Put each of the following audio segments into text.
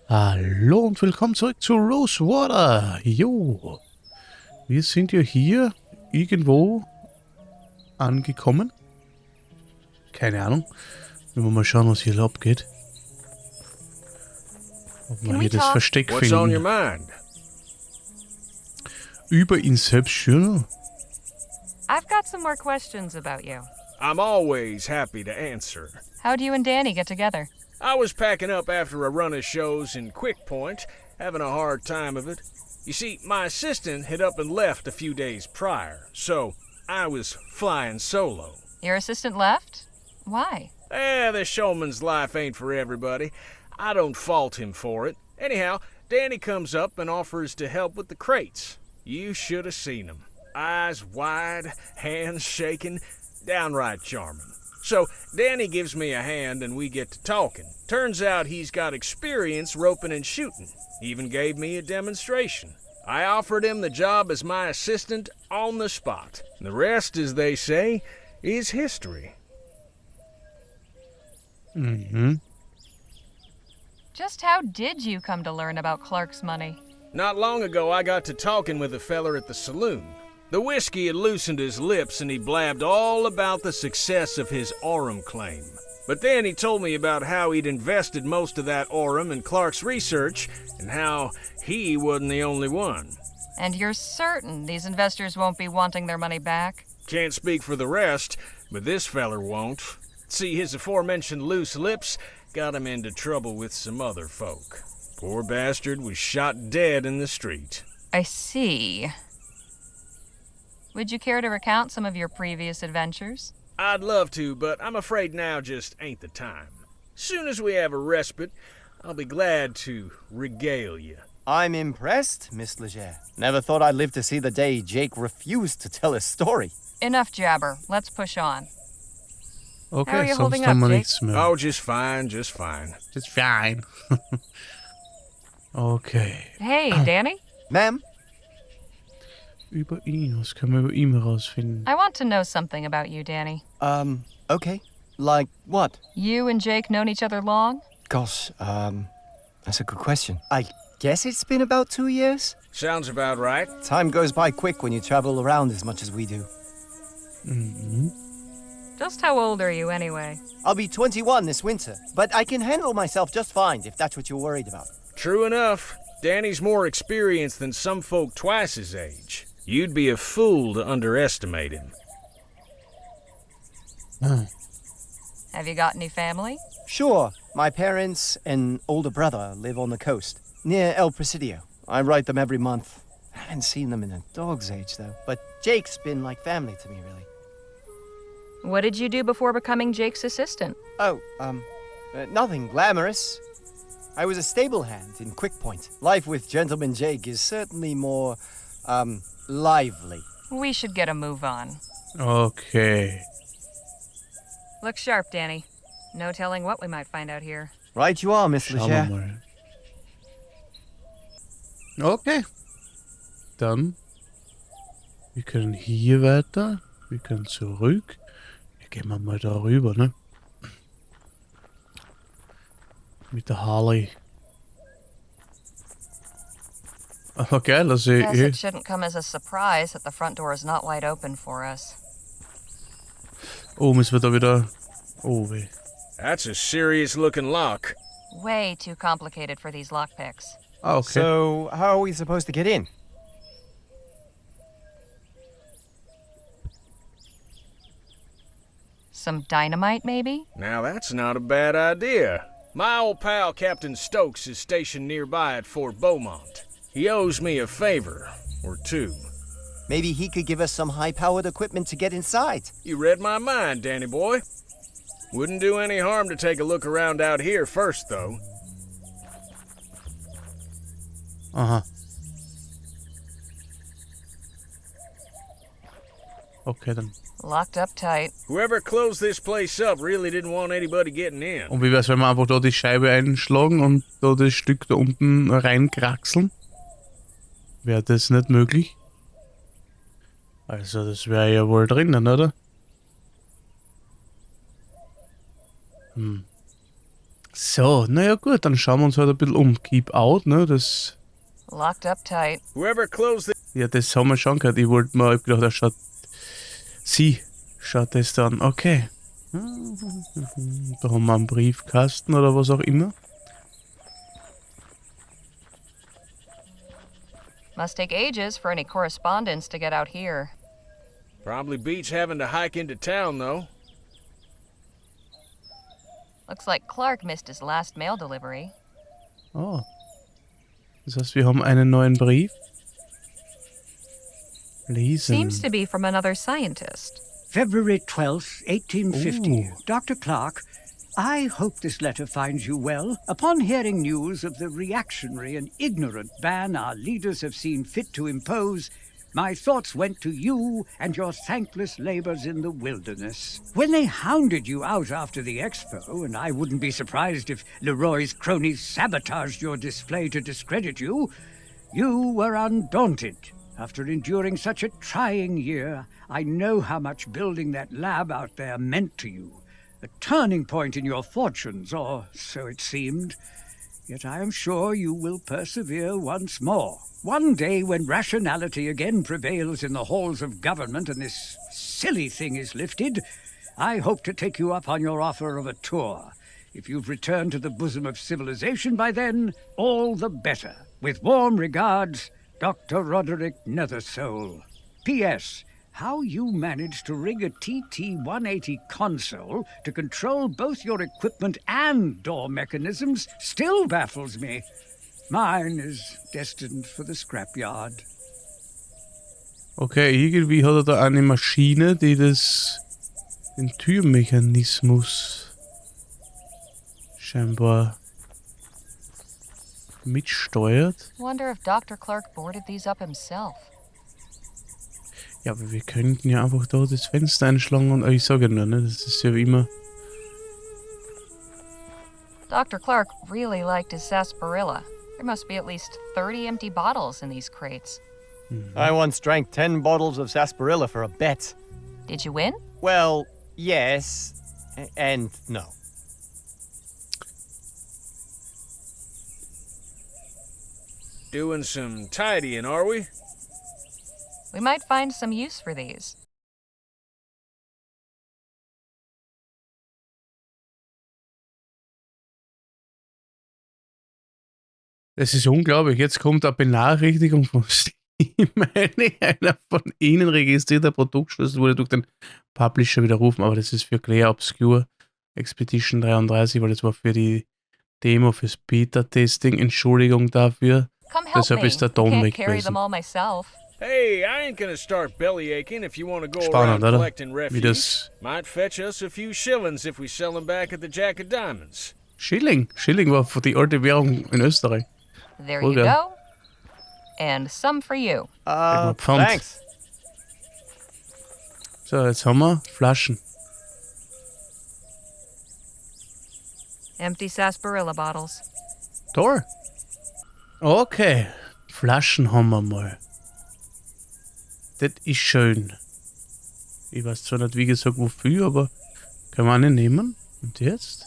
Hallo und willkommen zurück zu Rosewater. Jo, wir sind ja hier irgendwo angekommen. Keine Ahnung. Wenn wir mal schauen, was hier abgeht. Ob wir hier das Versteck What's on your finden. mind? Über ihn selbst schön. I've got some more questions about you. I'm always happy to answer. How'd you and Danny get together? I was packing up after a run of shows in Quick Point, having a hard time of it. You see, my assistant had up and left a few days prior, so I was flying solo. Your assistant left? Why? The showman's life ain't for everybody. I don't fault him for it. Anyhow, Danny comes up and offers to help with the crates. You should have seen him. Eyes wide, hands shaking, downright charming. So Danny gives me a hand and we get to talking. Turns out he's got experience roping and shooting. Even gave me a demonstration. I offered him the job as my assistant on the spot. The rest, as they say, is history. Just how did you come to learn about Clark's money? Not long ago, I got to talking with a feller at the saloon. The whiskey had loosened his lips and he blabbed all about the success of his Orem claim. But then he told me about how he'd invested most of that Orem in Clark's research and how he wasn't the only one. And you're certain these investors won't be wanting their money back? Can't speak for the rest, but this feller won't. See, his aforementioned loose lips got him into trouble with some other folk. Poor bastard was shot dead in the street. I see. Would you care to recount some of your previous adventures? I'd love to, but I'm afraid now just ain't the time. Soon as we have a respite, I'll be glad to regale you. I'm impressed, Miss Leger. Never thought I'd live to see the day Jake refused to tell his story. Enough jabber. Let's push on. How are Okay, you sonst holding haben wir up, Jake? nichts mehr. Oh, just fine, just fine. Just fine. Okay. Hey, Danny? Ma'am? Über ihn. Was können wir über ihn herausfinden? I want to know something about you, Danny. Okay. Like what? You and Jake known each other long? Gosh, that's a good question. I guess it's been about 2 years? Sounds about right. Time goes by quick when you travel around as much as we do. Just how old are you, anyway? I'll be 21 this winter, but I can handle myself just fine if that's what you're worried about. True enough. Danny's more experienced than some folk twice his age. You'd be a fool to underestimate him. Have you got any family? Sure, my parents and older brother live on the coast, near El Presidio. I write them every month. I haven't seen them in a dog's age, though. But Jake's been like family to me, really. What did you do before becoming Jake's assistant? Oh, nothing glamorous. I was a stable hand in Quick Point. Life with Gentleman Jake is certainly more, lively. We should get a move on. Okay. Look sharp, Danny. No telling what we might find out here. Right you are, Miss Schauen wir Leger. mal. Okay. Dann. Wir können hier weiter. Wir können zurück. Ja, gehen wir mal da rüber, ne? Mit der Harley. Aber geil, dass ich... Guess it shouldn't come as a surprise that the front door is not wide open for us. Oh, müssen wir da wieder... Oh, weh. That's a serious looking lock. Way too complicated for these lockpicks. Ah, okay. So, how are we supposed to get in? Some dynamite, maybe? Now that's not a bad idea. My old pal Captain Stokes is stationed nearby at Fort Beaumont. He owes me a favor, or two. Maybe he could give us some high-powered equipment to get inside. You read my mind, Danny boy. Wouldn't do any harm to take a look around out here first, though. Aha. Okay, dann. Locked up tight. Whoever closed this place up really didn't want anybody getting in. Und wie wär's, wenn wir einfach da die Scheibe einschlagen und da das Stück da unten reinkraxeln? Wäre das nicht möglich? Also, das wäre ja wohl drinnen, oder? So, naja gut, dann schauen wir uns halt ein bisschen um. Keep out, ne, das... Locked up tight. Whoever closed the Ja, das haben wir schon gehört. Ich wollte mal, hab gedacht, er schaut... Sie schaut das dann. Okay. Da haben wir einen Briefkasten oder was auch immer. Must take ages for any correspondence to get out here. Probably beats having to hike into town, though. Looks like Clark missed his last mail delivery. Oh. Das heißt, wir haben einen neuen Brief. Lesen. Seems to be from another scientist. February 12th, 1850. Ooh. Dr. Clark, I hope this letter finds you well. Upon hearing news of the reactionary and ignorant ban our leaders have seen fit to impose, my thoughts went to you and your thankless labors in the wilderness. When they hounded you out after the expo, and I wouldn't be surprised if Leroy's cronies sabotaged your display to discredit you, you were undaunted. After enduring such a trying year, I know how much building that lab out there meant to you. A turning point in your fortunes, or so it seemed. Yet I am sure you will persevere once more. One day when rationality again prevails in the halls of government and this silly thing is lifted, I hope to take you up on your offer of a tour. If you've returned to the bosom of civilization by then, all the better. With warm regards, Dr. Roderick Nethersole. P.S. How you managed to rig a TT-180 console to control both your equipment and door mechanisms still baffles me. Mine is destined for the scrapyard. Okay, irgendwie hat er da eine Maschine, die den Türmechanismus scheinbar mitsteuert. Wonder if Dr. Clark boarded these up himself. Ja, aber wir könnten ja einfach da das Fenster einschlagen und ich sage nur, ne, das ist ja wie immer. Dr. Clark really liked his sarsaparilla. There must be at least 30 empty bottles in these crates. I once drank 10 bottles of sarsaparilla for a bet. Did you win? Well, yes, and no. Doing some tidying, are we? We might find some use for these. Das ist unglaublich. Jetzt kommt eine Benachrichtigung von Steam. Einer von Ihnen registrierter Produktschlüssel wurde durch den Publisher widerrufen, aber das ist für Clear Obscure Expedition 33, weil das war für die Demo, fürs Beta-Testing. Entschuldigung dafür. Come help Deshalb me. ist der I Ton can't weg carry gewesen. them all myself. Hey, I ain't gonna start bellyaching if you want to go Spannend, around oder? collecting Wie refuse. das... Might fetch us a few shillings if we sell them back at the Jack of Diamonds. Schilling. Schilling war die alte Währung in Österreich. There Cool, you girl. go. And some for you. Pfand. Thanks. So, jetzt haben wir Flaschen. Empty sarsaparilla bottles. Toll. Okay. Flaschen haben wir mal. Das ist schön. Ich weiß zwar nicht, wie gesagt, wofür, aber können wir eine nehmen. Und jetzt?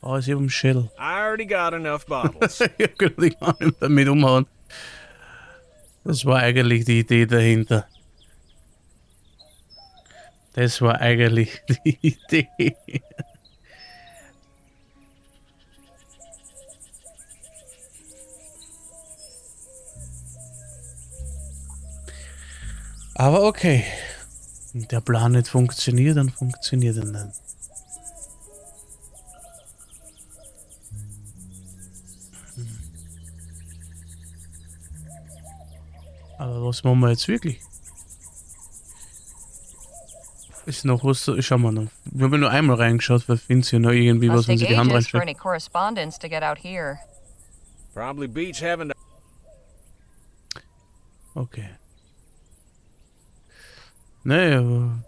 Oh, ist eben Shell. I already got enough bottles. Ich kann dich gar nicht damit umhauen. Das war eigentlich die Idee dahinter. Das war eigentlich die Idee. Aber okay. Wenn der Plan nicht funktioniert, dann funktioniert er nicht. Aber was machen wir jetzt wirklich? Ist noch was? Schauen wir noch. Wir haben nur einmal reingeschaut, weil finden Sie noch irgendwie was, Must wenn take Sie die Hand ages for reinstellen. any correspondence to get out here. Probably beats having to... Okay. Nee, aber...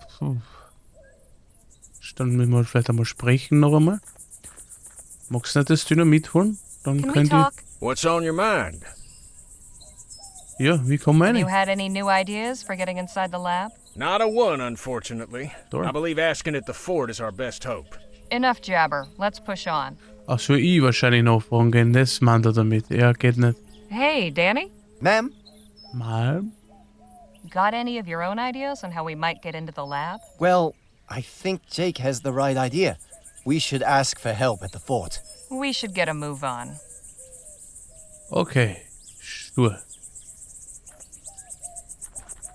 Dann müssen wir vielleicht einmal sprechen noch einmal. Magst du nicht das Dynamit holen? Dann Can we könnt talk? What's on your mind? ihr... Ja, wie kommen wir Have you rein? had any new ideas for getting inside the lab? Not a one, unfortunately. Door. I believe asking at the fort is our best hope. Enough jabber. Let's push on. Ach so, ich wahrscheinlich noch fragen gehen. Das meint er damit. Ja, geht nicht. Hey, Danny? Ma'am? Mal. Got any of your own ideas on how we might get into the lab? Well, I think Jake has the right idea. We should ask for help at the fort. We should get a move on. Okay. Stur.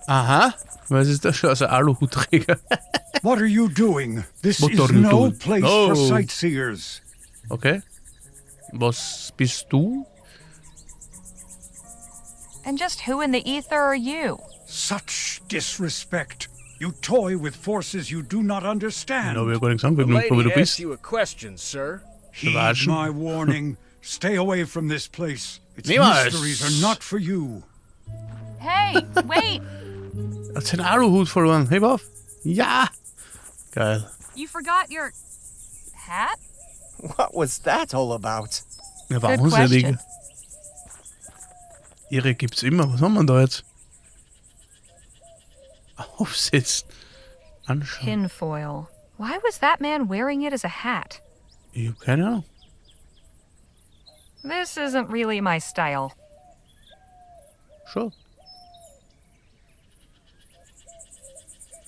Aha. Was ist das schon? Also Aluhutträger. What are you doing? This What is are you no doing? place No. for sightseers. Okay. Was bist du? And just who in the ether are you? Such disrespect. You toy with forces you do not understand. Ja, wir haben gar nichts The angeguckt, wo lady du asked bist. you a question, sir. Heed Verarschen. my warning. Stay away from this place. Its Niemals. mysteries are not for you. Hey, wait! Er hat seinen Aluhut verloren. Heb auf. Ja. Geil. You forgot your hat? What was that all about? Ja, Good wahnsinnig. question. Ihre gibt's immer. Was haben wir da jetzt? Aufsetzen. Anschauen. Tinfoil. Why was that man wearing it as a hat? Ich hab keine Ahnung. This isn't really my style. Schon.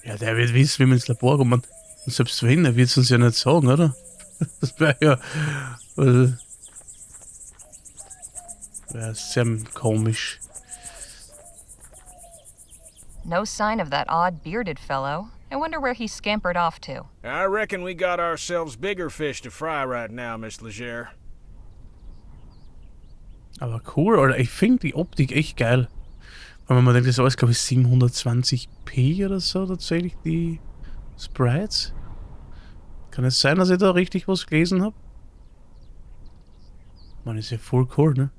Ja, der wird wissen, wie man ins Labor kommt. Und selbst wenn, er wird es uns ja nicht sagen, oder? Das wäre ja... wäre sehr komisch. No sign of that odd bearded fellow. I wonder where he scampered off to. I reckon we got ourselves bigger fish to fry right now, Miss Leger. Aber cool, oder? Ich finde die Optik echt geil. Weil man denkt, das ist alles, glaube ich, 720p oder so, tatsächlich, die Sprites. Kann es sein, dass ich da richtig was gelesen habe? Man, ist ja voll cool, ne?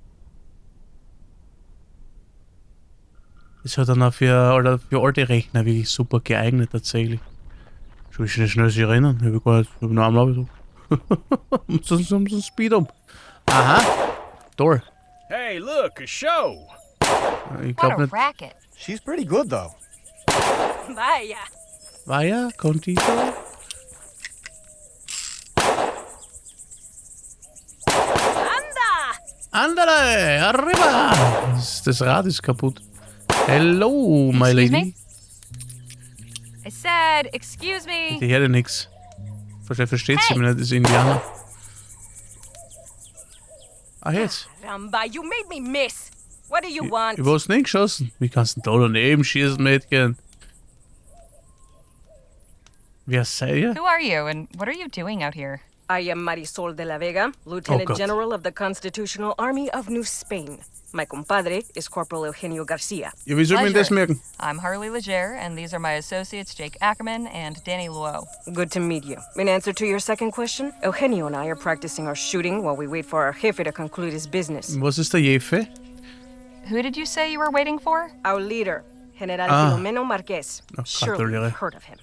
Ist halt dann auch für alte Rechner wirklich super geeignet, tatsächlich. Schon schnell sich erinnern. Ich habe gar nicht, ich habe noch einmal so ein Speed um. Aha! Door. Hey, look, a show! Ich What glaube a nicht. racket. She's pretty good, though. Vaya. Vaya, contigo. Andale, arriba! Das Rad ist kaputt. Hello, my Excuse lady. me? I said, excuse me. Die hört nix. Vielleicht versteht sie mich nicht, das ist Indianer. Ah, jetzt. Ramba, you made me miss. What do you want? Ich hab's nicht geschossen. Wie kannst du denn da daneben schießen, Mädchen? Wer sei ihr? Who are you and what are you doing out here? I am Marisol de la Vega, Lieutenant God. General of the Constitutional Army of New Spain. My compadre is Corporal Eugenio Garcia. Ja, wie soll ich mir das merken? I'm Harley Leger, and these are my associates Jake Ackerman and Danny Luo. Good to meet you. In answer to your second question, Eugenio and I are practicing our shooting while we wait for our jefe to conclude his business. Was ist der Jefe? Who did you say you were waiting for? Our leader, General Ah. Filomeno Marquez. Oh, Surely gratuliere. you've heard of him.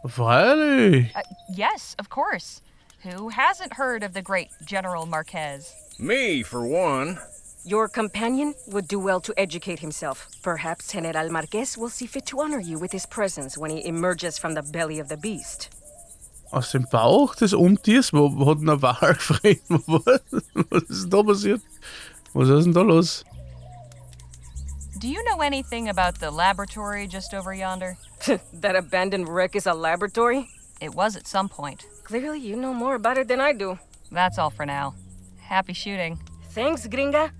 Freilich. Yes, of course. Who hasn't heard of the great General Marquez? Me, for one. Your companion would do well to educate himself. Perhaps General Marquez will see fit to honor you with his presence when he emerges from the belly of the beast. Aus dem Bauch des Untiers? Wo hat denn ein Wal gefressen? Was ist denn da passiert? Was ist denn da los? Do you know anything about the laboratory just over yonder? That abandoned wreck is a laboratory? It was at some point. Clearly you know more about it than I do. That's all for now. Happy shooting. Thanks, gringa.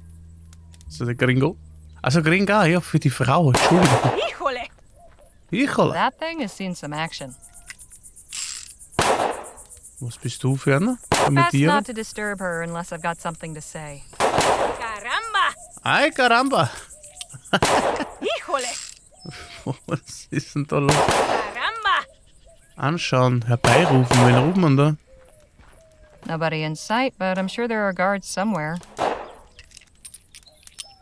Ist das der Gringo? Also Gringa, ja, für die Frau, Entschuldigung. Híjole! Híjole. That thing has seen some action. Was bist du für einer? Mit Best dir? not to disturb her unless I've got something to say. Caramba! Ay, caramba! Híjole! Was ist denn da los? Caramba! Anschauen, herbeirufen, wen ruft man da? Nobody in sight, but I'm sure there are guards somewhere.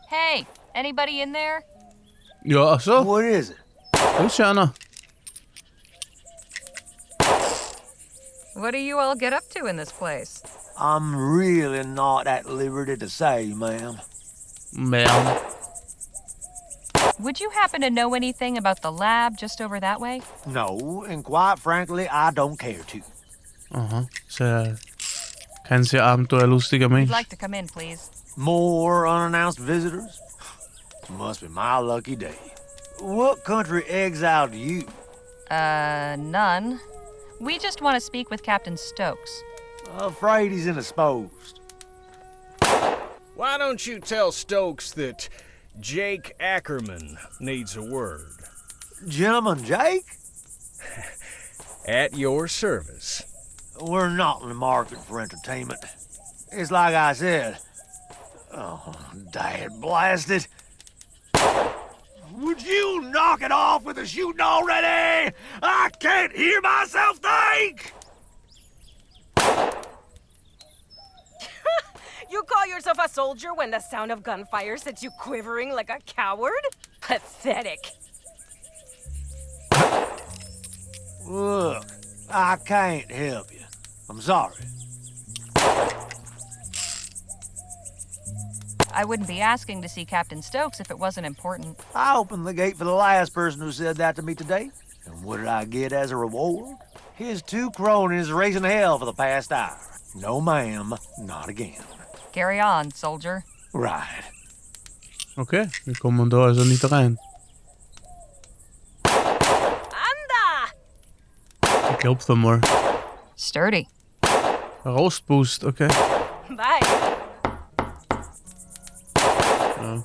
Hey, anybody in there? Ja, ach so, What is it? da ist ja einer. What do you all get up to in this place? I'm really not at liberty to say, ma'am. Ma'am. Would you happen to know anything about the lab just over that way? No, and quite frankly, I don't care to. Aha. Kan se Abenteuer lustiger We'd Mensch. like to come in, please. More unannounced visitors? Must be my lucky day. What country exiled you? None. We just want to speak with Captain Stokes. Afraid he's indisposed. Why don't you tell Stokes that Jake Ackerman needs a word? Gentleman Jake? At your service. We're not in the market for entertainment. It's like I said. Oh, dad blasted. Would you knock it off with the shooting already? I can't hear myself think! You call yourself a soldier when the sound of gunfire sets you quivering like a coward? Pathetic. Look, I can't help you. I'm sorry. I wouldn't be asking to see Captain Stokes if it wasn't important. I opened the gate for the last person who said that to me today. And what did I get as a reward? His 2 cronies raising hell for the past hour. No, ma'am, not again. Carry on, soldier. Right. Okay, wir kommen da also nicht rein. Anda! Ich klopfe mal. Sturdy. Rostboost, okay. Bye. Ja.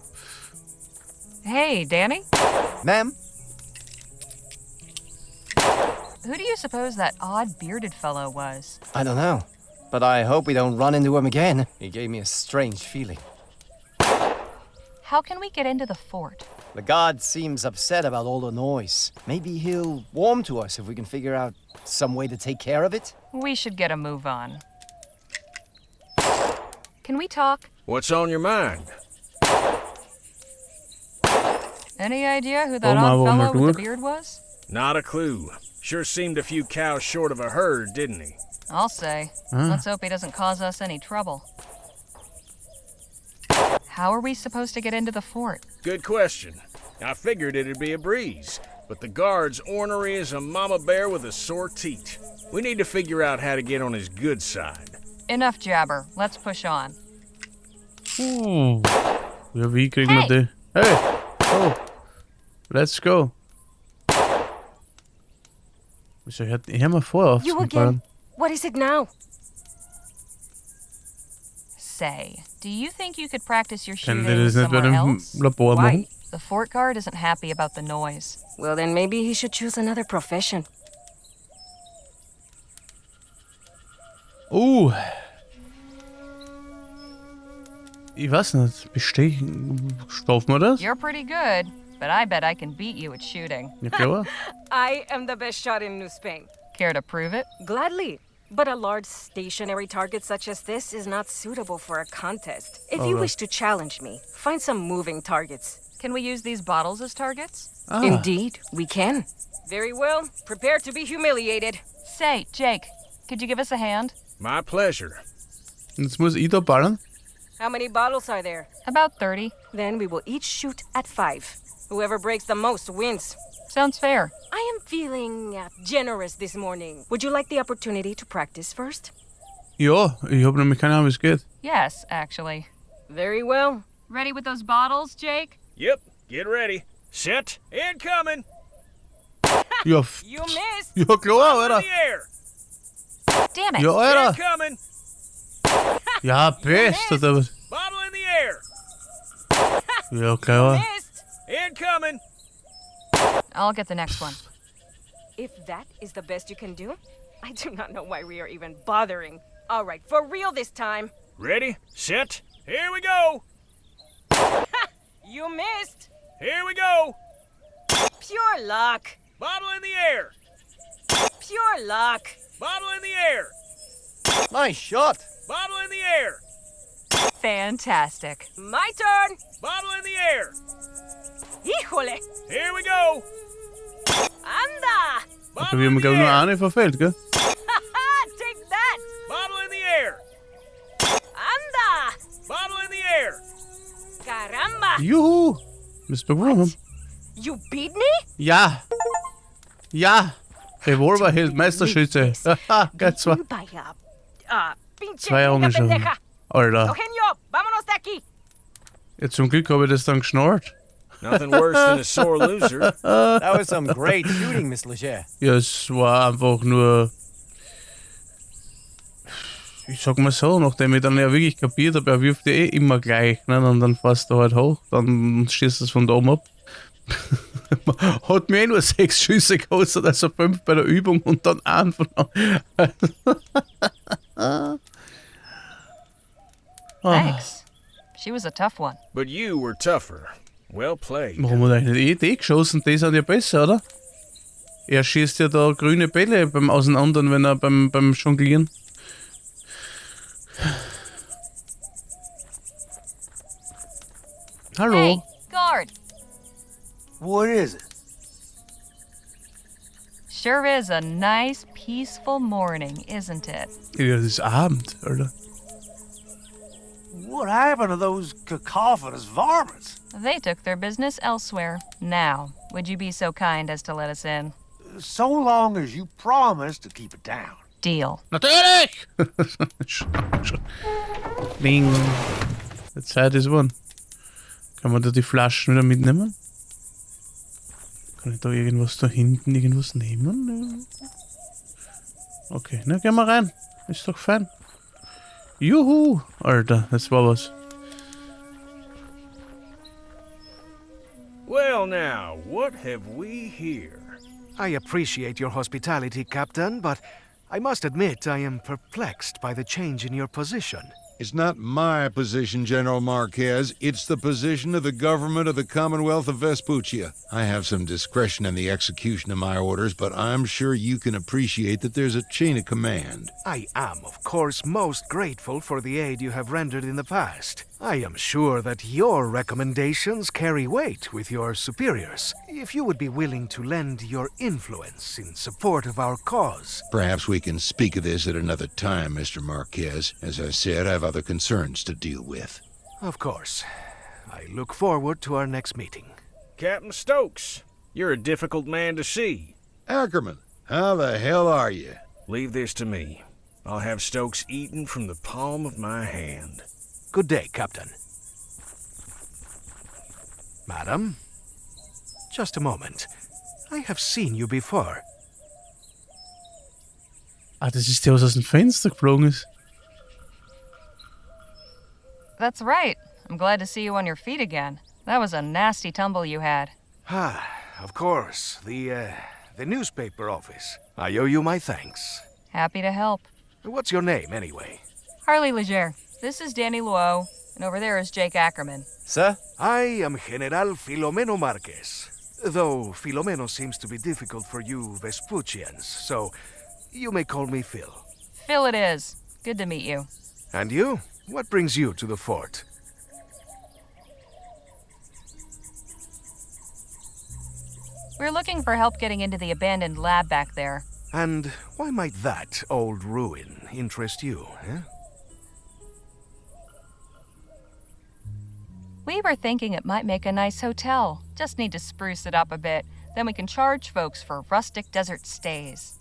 Hey, Danny? Ma'am? Who do you suppose that odd bearded fellow was? I don't know. But I hope we don't run into him again. He gave me a strange feeling. How can we get into the fort? The god seems upset about all the noise. Maybe he'll warm to us if we can figure out some way to take care of it. We should get a move on. Can we talk? What's on your mind? Any idea who that Oma, odd Oma, fellow with door. the beard was? Not a clue. Sure seemed a few cows short of a herd, didn't he? I'll say. Ah. Let's hope he doesn't cause us any trouble. How are we supposed to get into the fort? Good question. I figured it'd be a breeze, but the guard's ornery as a mama bear with a sore teat. We need to figure out how to get on his good side. Enough jabber. Let's push on. Ja, wie kriegen wir die? Hey! Oh! Let's go! Wieso hört mal vor auf You zum again. Ballern? What is it now? Say, do you think you could practice your Können shooting wir das nicht bei somewhere dem else? Labor machen? Why? The fort guard isn't happy about the noise. Well, then maybe he should choose another profession. Ich weiß nicht. Staufen wir das? You're pretty good, but I bet I can beat you at shooting. Ja, klar. I am the best shot in New Spain. Care to prove it? Gladly. But a large stationary target such as this is not suitable for a contest. If you right. wish to challenge me, find some moving targets. Can we use these bottles as targets? Indeed, we can. Very well. Prepare to be humiliated. Say, Jake, could you give us a hand? My pleasure. Jetzt muss ich da ballern. How many bottles are there? About 30. Then we will each shoot at 5. Whoever breaks the most wins. Sounds fair. I am feeling generous this morning. Would you like the opportunity to practice first? Ja, ich hab nämlich keine Ahnung, wie es geht. Yes, actually. Very well. Ready with those bottles, Jake? Yep, get ready. Set, incoming. Ja, You missed. ja klar, In Alter. the air. Damn it. Ja, Alter. Incoming. Ja, best, oder was? Bottle in the air. Ja, klar. Missed. Incoming. I'll get the next one. If that is the best you can do, I do not know why we are even bothering. All right, for real this time. Ready, set, here we go. You missed. Here we go. Pure luck. Bottle in the air. Pure luck. Bottle in the air. Nice shot. Bottle in the air. Fantastic. My turn. Bottle in the air. Híjole. Here we go. Anda. Okay, Bottle wir in haben the glaube ich nur air. eine verfehlt, gell? Take that. Bottle in the air. Anda. Bottle in the air. Caramba. Juhu! Bist bekommen. Ja! Ja! Revolverheld, Meisterschütze. Haha, geil, zwei. Vaya. Pinche Zwei Augen schon. pendeja. Alter. Eugenio, vámonos de aquí. Ja, zum Glück habe ich das dann geschnallt. Nothing worse than a sore loser. That was some great shooting, Miss Leger. Ja, es war einfach nur... Ich sag mal so, nachdem ich dann ja wirklich kapiert habe, er wirft eh immer gleich, ne? Und dann fährst du halt hoch, dann schießt es von da oben ab. Hat mir eh nur 6 Schüsse gekostet, also 5 bei der Übung und dann einen von Thanks. She was a tough one. But you were tougher. Well played. Warum hat er eigentlich die geschossen? Die sind ja besser, oder? Er schießt ja da grüne Bälle beim Auseinandern, wenn er beim Jonglieren. Hallo. Hey, guard. What is it? Sure is a nice, peaceful morning, isn't it? Ja, das ist Abend, Alter. What happened to those cacophonous varmints? They took their business elsewhere. Now, would you be so kind as to let us in? So long as you promise to keep it down. Deal. Natürlich! Bing. Die Zeit ist one. Kann man da die Flaschen wieder mitnehmen? Kann ich da irgendwas da hinten irgendwas nehmen? Okay, na gehen wir rein. Ist doch fein. Juhu! Alter, das war was. Well, now, what have we here? I appreciate your hospitality, Captain, but I must admit I am perplexed by the change in your position. It's not my position, General Marquez. It's the position of the government of the Commonwealth of Vespuccia. I have some discretion in the execution of my orders, but I'm sure you can appreciate that there's a chain of command. I am, of course, most grateful for the aid you have rendered in the past. I am sure that your recommendations carry weight with your superiors. If you would be willing to lend your influence in support of our cause. Perhaps we can speak of this at another time, Mr. Marquez. As I said, I have other concerns to deal with. Of course. I look forward to our next meeting. Captain Stokes, you're a difficult man to see. Ackerman, how the hell are you? Leave this to me. I'll have Stokes eaten from the palm of my hand. Good day, Captain. Madam? Just a moment. I have seen you before. Ah, das ist der, was aus dem Fenster geflogen ist. That's right. I'm glad to see you on your feet again. That was a nasty tumble you had. Ah, of course. The newspaper office. I owe you my thanks. Happy to help. What's your name, anyway? Harley Leger. This is Danny Luo, and over there is Jake Ackerman. Sir? I am General Filomeno Marquez. Though Filomeno seems to be difficult for you Vespuccians, so you may call me Phil. Phil it is. Good to meet you. And you? What brings you to the fort? We're looking for help getting into the abandoned lab back there. And why might that old ruin interest you, eh? We were thinking it might make a nice hotel. Just need to spruce it up a bit. Then we can charge folks for rustic desert stays.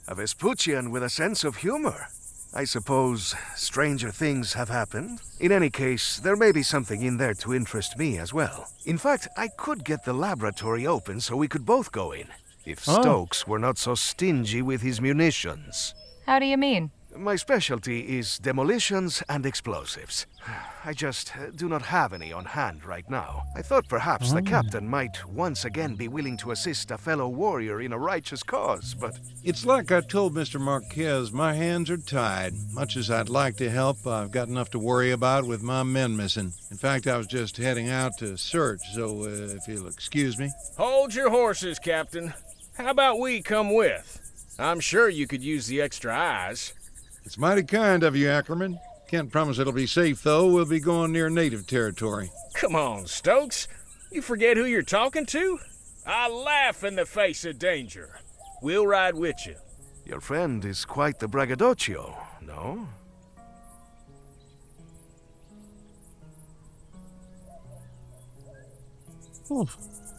A Vespuccian with a sense of humor. I suppose stranger things have happened. In any case, there may be something in there to interest me as well. In fact, I could get the laboratory open so we could both go in. If Stokes were not so stingy with his munitions. How do you mean? My specialty is demolitions and explosives. I just do not have any on hand right now. I thought perhaps the captain might once again be willing to assist a fellow warrior in a righteous cause, but... It's like I told Mr. Marquez, my hands are tied. Much as I'd like to help, I've got enough to worry about with my men missing. In fact, I was just heading out to search, so if you'll excuse me. Hold your horses, Captain. How about we come with? I'm sure you could use the extra eyes. It's mighty kind of you, Ackerman. Can't promise it'll be safe, though. We'll be going near native territory. Come on, Stokes. You forget who you're talking to? I laugh in the face of danger. We'll ride with you. Your friend is quite the braggadocio, no? Oh,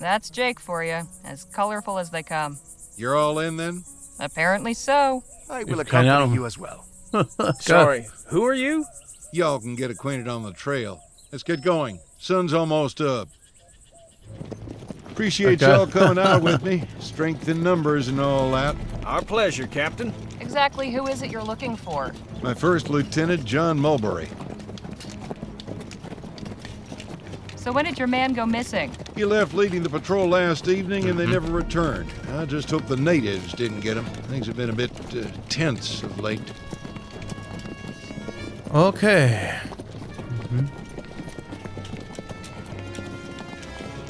That's Jake for you, as colorful as they come. You're all in then? Apparently so. I will Keine Ahnung. accompany you as well. Sorry, who are you? Y'all can get acquainted on the trail. Let's get going. Sun's almost up. Appreciate Okay. y'all coming out with me. Strength in numbers and all that. Our pleasure, Captain. Exactly who is it you're looking for? My first lieutenant, John Mulberry. So when did your man go missing? He left leading the patrol last evening and they never returned. I just hope the natives didn't get him. Things have been a bit tense of late. Okay.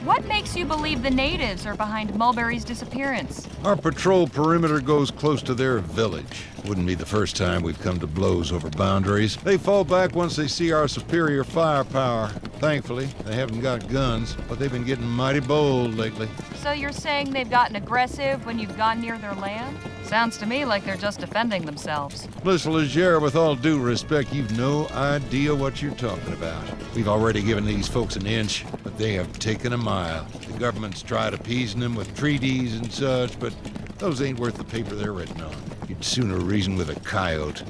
What makes you believe the natives are behind Mulberry's disappearance? Our patrol perimeter goes close to their village. Wouldn't be the first time we've come to blows over boundaries. They fall back once they see our superior firepower. Thankfully, they haven't got guns, but they've been getting mighty bold lately. So you're saying they've gotten aggressive when you've gone near their land? Sounds to me like they're just defending themselves. Mr. Leger, with all due respect, you've no idea what you're talking about. We've already given these folks an inch, but they have taken a mile. The government's tried appeasing them with treaties and such, but those ain't worth the paper they're written on. You'd sooner reason with a coyote.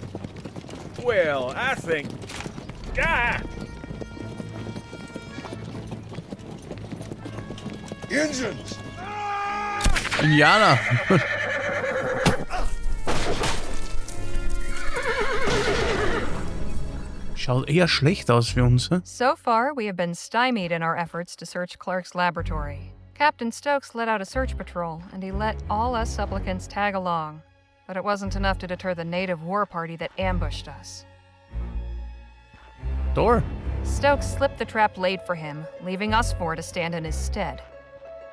Well, I think... Ah! Engines! Indianer. Schaut eher schlecht aus für uns, hä? So far, we have been stymied in our efforts to search Clark's laboratory. Captain Stokes let out a search patrol, and he let all us supplicants tag along. But it wasn't enough to deter the native war party that ambushed us. Door. Stokes slipped the trap laid for him, leaving us four to stand in his stead.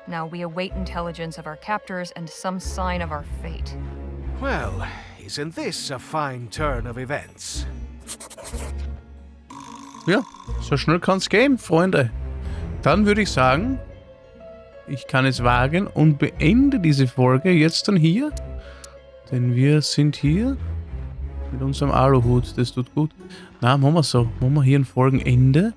Now we await intelligence of our captors and some sign of our fate. Well, isn't this a fine turn of events? Ja, so schnell kann's gehen, Freunde. Dann würde ich sagen, ich kann es wagen und beende diese Folge jetzt dann hier. Denn wir sind hier mit unserem Aluhut. Das tut gut. Na, machen wir so. Machen wir hier ein Folgenende.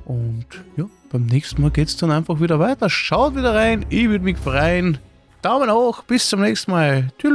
Und ja, beim nächsten Mal geht's dann einfach wieder weiter. Schaut wieder rein. Ich würde mich freuen. Daumen hoch. Bis zum nächsten Mal. Tschüss.